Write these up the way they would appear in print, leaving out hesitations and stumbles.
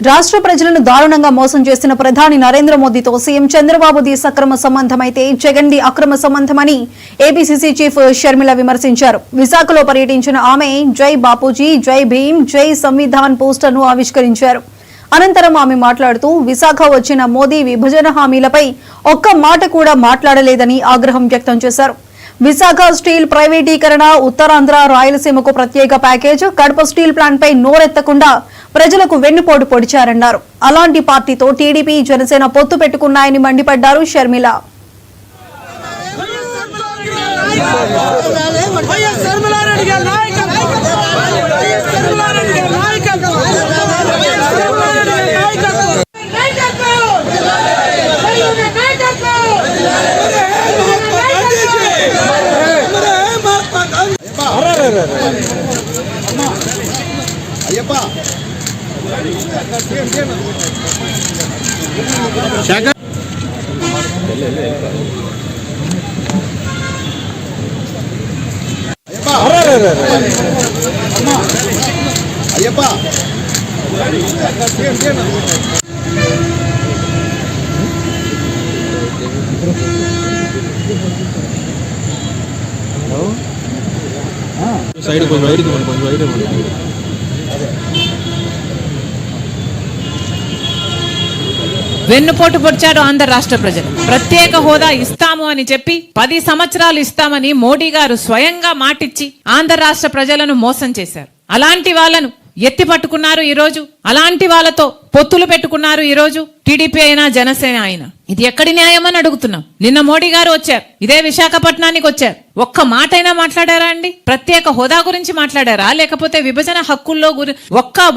రాష్ట్ర ప్రజలను దారుణంగా మోసం చేసిన ప్రధాని నరేంద్ర మోదీతో సీఎం చంద్రబాబుది సక్రమ సంబంధమైతే జగన్ది అక్రమ సంబంధమని ఏపీసీసీ చీఫ్ షర్మిల విమర్శించారు. విశాఖలో పర్యటించిన ఆమె జై బాపూజీ, జై భీమ్, జై సంవిధాన్ పోస్టర్ను ఆవిష్కరించారు. అనంతరం ఆమె మాట్లాడుతూ విశాఖ వచ్చిన మోదీ విభజన హామీలపై ఒక్క మాట కూడా మాట్లాడలేదని ఆగ్రహం వ్యక్తం చేశారు. విశాఖ స్టీల్ ప్రైవేటీకరణ, ఉత్తరాంధ్ర, రాయలసీమకు ప్రత్యేక ప్యాకేజ్, కడప స్టీల్ ప్లాంట్ పై నోరెత్తకుండా ప్రజలకు వెన్నుపోటు పొడిచారన్నారు. అలాంటి పార్టీతో టీడీపీ, జనసేన పొత్తు పెట్టుకున్నాయని మండిపడ్డారు షర్మిల. సైడ్ కొంచెం వైడ్ వెన్నుపోటు పొడిచారు ఆంధ్ర రాష్ట్ర ప్రజలు. ప్రత్యేక హోదా ఇస్తాము అని చెప్పి 10 సంవత్సరాలు ఇస్తామని మోడీ గారు స్వయంగా మాటిచ్చి ఆంధ్ర రాష్ట్ర ప్రజలను మోసం చేశారు. అలాంటి వాళ్ళను ఎత్తి పట్టుకున్నారు ఈరోజు. అలాంటి వాళ్ళతో పొత్తులు పెట్టుకున్నారు ఈరోజు టీడీపీ అయినా జనసేన అయినా. ఇది ఎక్కడి న్యాయం అని అడుగుతున్నాం. నిన్న మోడీ గారు వచ్చారు, ఇదే విశాఖపట్నానికి వచ్చారు. ఒక్క మాట అయినా మాట్లాడారా అండి? ప్రత్యేక హోదా గురించి మాట్లాడారా? లేకపోతే విభజన హక్కుల్లో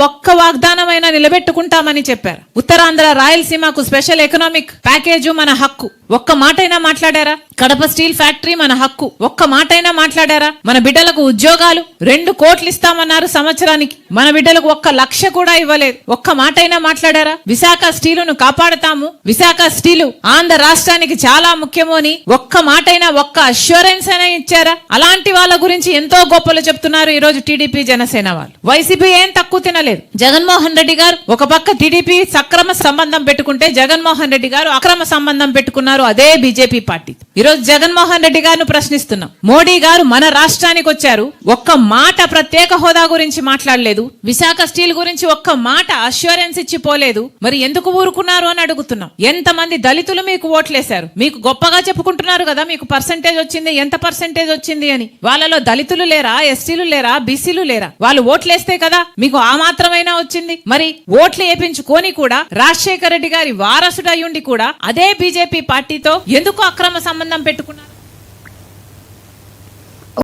ఒక్క వాగ్దానమైనా నిలబెట్టుకుంటామని చెప్పారు. ఉత్తరాంధ్ర, రాయలసీమకు స్పెషల్ ఎకనామిక్ ప్యాకేజ్ మన హక్కు, ఒక్క మాట అయినా మాట్లాడారా? కడప స్టీల్ ఫ్యాక్టరీ మన హక్కు, ఒక్క మాట అయినా మాట్లాడారా? మన బిడ్డలకు ఉద్యోగాలు 2 కోట్లు ఇస్తామన్నారు సంవత్సరానికి, మన బిడ్డలకు 1 లక్ష కూడా ఇవ్వలేదు. ఒక్క మాట అయినా మాట్లాడారా? విశాఖ స్టీలును కాపాడతాము, విశాఖ స్టీలు ఆంధ్ర రాష్ట్రానికి చాలా ముఖ్యము అని ఒక్క మాట అయినా, ఒక్క అష్యూరెన్స్ అయినా ఇచ్చారా? అలాంటి వాళ్ళ గురించి ఎంతో గొప్పలు చెప్తున్నారు ఈ రోజు టీడీపీ, జనసేన వాళ్ళు. వైసీపీ ఏం తక్కువ తినలేదు. జగన్మోహన్ రెడ్డి గారు ఒక పక్క టీడీపీ సక్రమ సంబంధం పెట్టుకుంటే, జగన్మోహన్ రెడ్డి గారు అక్రమ సంబంధం పెట్టుకున్నారు అదే బీజేపీ పార్టీ. ఈ రోజు జగన్మోహన్ రెడ్డి గారిని ప్రశ్నిస్తున్నాం. మోడీ గారు మన రాష్ట్రానికి వచ్చారు, ఒక్క మాట ప్రత్యేక హోదా గురించి మాట్లాడలేదు, విశాఖ స్టీల్ గురించి ఒక్క మాట అష్యూరెన్స్ ఇచ్చి పోలేదు. మరి ఎందుకు ఊరుకున్నారు అని అడుగుతున్నాం. ఎంతమంది దళితులు మీకు ఓట్లేశారు? మీకు గొప్పగా చెప్పుకుంటున్నారు కదా మీకు పర్సెంటేజ్ వచ్చింది, ఎంత పర్సెంటేజ్ వచ్చింది అని. వాళ్ళలో దళితులు లేరా? ఎస్టీలు లేరా? బీసీలు లేరా? వాళ్ళు ఓట్లేస్తే కదా మీకు ఆ మాత్రమైనా వచ్చింది. మరి ఓట్లు వేపించుకొని కూడా రాజశేఖర రెడ్డి గారి వారసుడయ్యుండి కూడా అదే బీజేపీ పార్టీతో ఎందుకు అక్రమ సంబంధం పెట్టుకున్నారు?